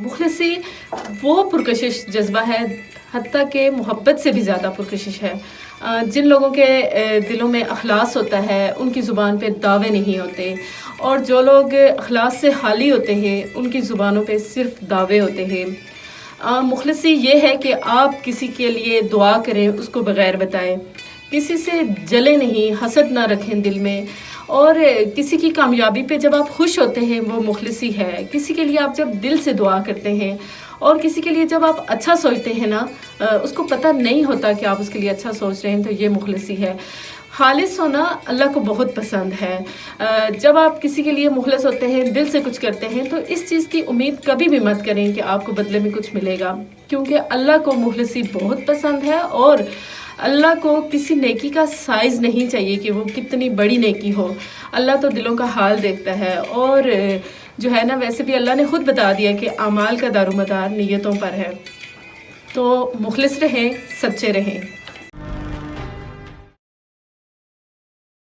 मुखलिसी वो पुरकशिश जज्बा है, हत्ता कि मोहब्बत से भी ज़्यादा पुरकशिश है। जिन लोगों के दिलों में अखलास होता है, उनकी ज़ुबान पे दावे नहीं होते, और जो लोग अखलास से खाली होते हैं उनकी ज़ुबानों पे सिर्फ दावे होते हैं। मुखलिसी ये है कि आप किसी के लिए दुआ करें उसको बग़ैर बताएं, किसी से जले नहीं, हसद ना रखें दिल में, और किसी की कामयाबी पे जब आप खुश होते हैं वो मुखलिसी है। किसी के लिए आप जब दिल से दुआ करते हैं और किसी के लिए जब आप अच्छा सोचते हैं ना, उसको पता नहीं होता कि आप उसके लिए अच्छा सोच रहे हैं, तो ये मुखलिसी है। खालिस होना अल्लाह को बहुत पसंद है। जब आप किसी के लिए मुखलिस होते हैं, दिल से कुछ करते हैं, तो इस चीज़ की उम्मीद कभी भी मत करें कि आपको बदले में कुछ मिलेगा, क्योंकि अल्लाह को मुखलिसी बहुत पसंद है। और अल्लाह को किसी नेकी का साइज़ नहीं चाहिए कि वो कितनी बड़ी नेकी हो। अल्लाह तो दिलों का हाल देखता है, और जो है ना, वैसे भी अल्लाह ने खुद बता दिया कि अमाल का दारोमदार नीयतों पर है। तो मुखलिस रहें, सच्चे रहें।